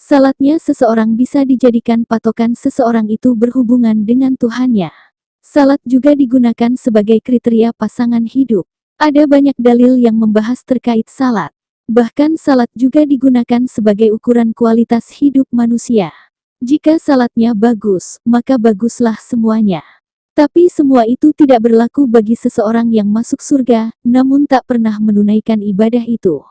Salatnya seseorang bisa dijadikan patokan seseorang itu berhubungan dengan Tuhannya. Salat juga digunakan sebagai kriteria pasangan hidup. Ada banyak dalil yang membahas terkait salat. Bahkan salat juga digunakan sebagai ukuran kualitas hidup manusia. Jika salatnya bagus, maka baguslah semuanya. Tapi semua itu tidak berlaku bagi seseorang yang masuk surga, namun tak pernah menunaikan ibadah itu.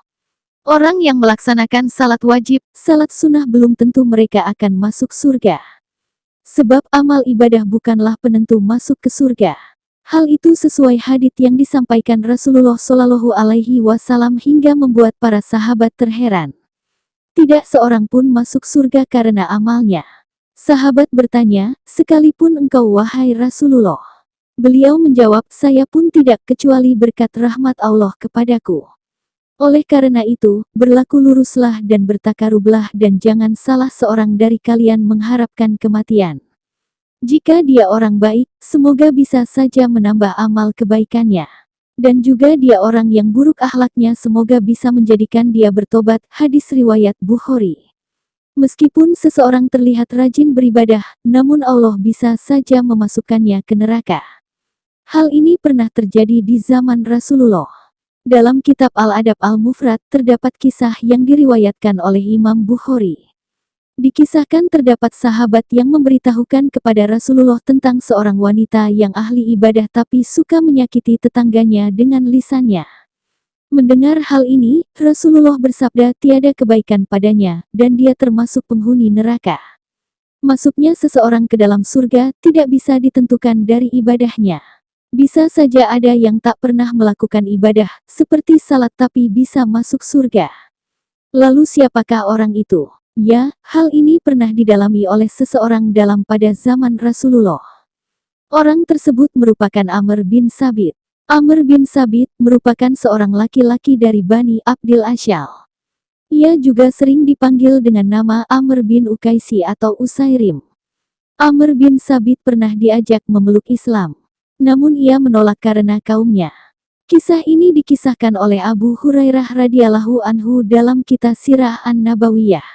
Orang yang melaksanakan salat wajib, salat sunnah belum tentu mereka akan masuk surga. Sebab amal ibadah bukanlah penentu masuk ke surga. Hal itu sesuai hadits yang disampaikan Rasulullah Shallallahu Alaihi Wasallam hingga membuat para sahabat terheran. Tidak seorang pun masuk surga karena amalnya. Sahabat bertanya, sekalipun engkau wahai Rasulullah. Beliau menjawab, saya pun tidak kecuali berkat rahmat Allah kepadaku. Oleh karena itu, berlaku luruslah dan bertakarublah dan jangan salah seorang dari kalian mengharapkan kematian. Jika dia orang baik, semoga bisa saja menambah amal kebaikannya. Dan juga dia orang yang buruk akhlaknya semoga bisa menjadikan dia bertobat, hadis riwayat Bukhari. Meskipun seseorang terlihat rajin beribadah, namun Allah bisa saja memasukkannya ke neraka. Hal ini pernah terjadi di zaman Rasulullah. Dalam kitab Al-Adab Al-Mufrad, terdapat kisah yang diriwayatkan oleh Imam Bukhari. Dikisahkan terdapat sahabat yang memberitahukan kepada Rasulullah tentang seorang wanita yang ahli ibadah tapi suka menyakiti tetangganya dengan lisannya. Mendengar hal ini, Rasulullah bersabda tiada kebaikan padanya, dan dia termasuk penghuni neraka. Masuknya seseorang ke dalam surga tidak bisa ditentukan dari ibadahnya. Bisa saja ada yang tak pernah melakukan ibadah, seperti salat tapi bisa masuk surga. Lalu siapakah orang itu? Ya, hal ini pernah didalami oleh seseorang dalam pada zaman Rasulullah. Orang tersebut merupakan Amr bin Sabit. Amr bin Sabit merupakan seorang laki-laki dari Bani Abdil Ashal. Ia juga sering dipanggil dengan nama Amr bin Ukaisi atau Usairim. Amr bin Sabit pernah diajak memeluk Islam. Namun ia menolak karena kaumnya. Kisah ini dikisahkan oleh Abu Hurairah radhiyallahu anhu dalam kitab Sirah An-Nabawiyah.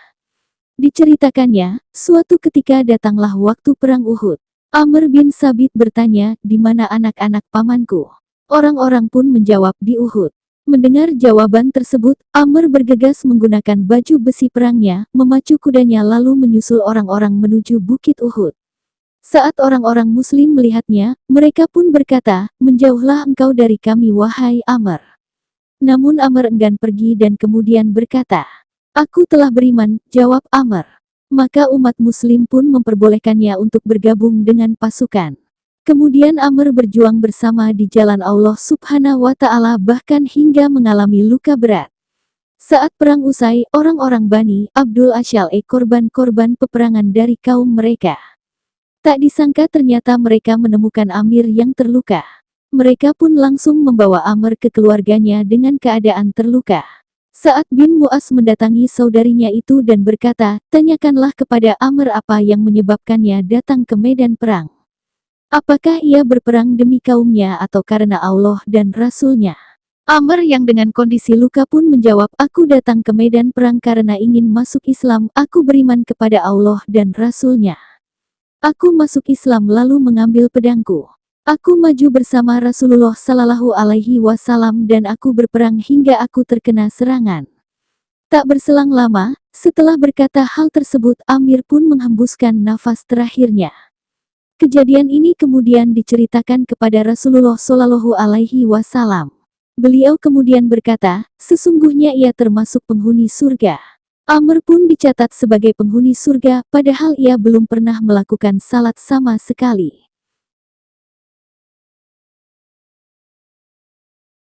Diceritakannya, suatu ketika datanglah waktu perang Uhud. Amr bin Sabit bertanya, di mana anak-anak pamanku? Orang-orang pun menjawab di Uhud. Mendengar jawaban tersebut, Amr bergegas menggunakan baju besi perangnya, memacu kudanya lalu menyusul orang-orang menuju Bukit Uhud. Saat orang-orang muslim melihatnya, mereka pun berkata, menjauhlah engkau dari kami wahai Amr. Namun Amr enggan pergi dan kemudian berkata, aku telah beriman, jawab Amr. Maka umat muslim pun memperbolehkannya untuk bergabung dengan pasukan. Kemudian Amr berjuang bersama di jalan Allah Subhanahu wa Ta'ala bahkan hingga mengalami luka berat. Saat perang usai, orang-orang Bani Abdul Ashal korban-korban peperangan dari kaum mereka. Tak disangka ternyata mereka menemukan Amir yang terluka. Mereka pun langsung membawa Amr ke keluarganya dengan keadaan terluka. Saat bin Mu'az mendatangi saudarinya itu dan berkata, tanyakanlah kepada Amr apa yang menyebabkannya datang ke medan perang. Apakah ia berperang demi kaumnya atau karena Allah dan Rasul-Nya? Amr yang dengan kondisi luka pun menjawab, aku datang ke medan perang karena ingin masuk Islam, aku beriman kepada Allah dan Rasul-Nya. Aku masuk Islam lalu mengambil pedangku. Aku maju bersama Rasulullah Sallallahu Alaihi Wasallam dan aku berperang hingga aku terkena serangan. Tak berselang lama, setelah berkata hal tersebut Amir pun menghembuskan nafas terakhirnya. Kejadian ini kemudian diceritakan kepada Rasulullah Sallallahu Alaihi Wasallam. Beliau kemudian berkata, sesungguhnya ia termasuk penghuni surga. Amr pun dicatat sebagai penghuni surga, padahal ia belum pernah melakukan salat sama sekali.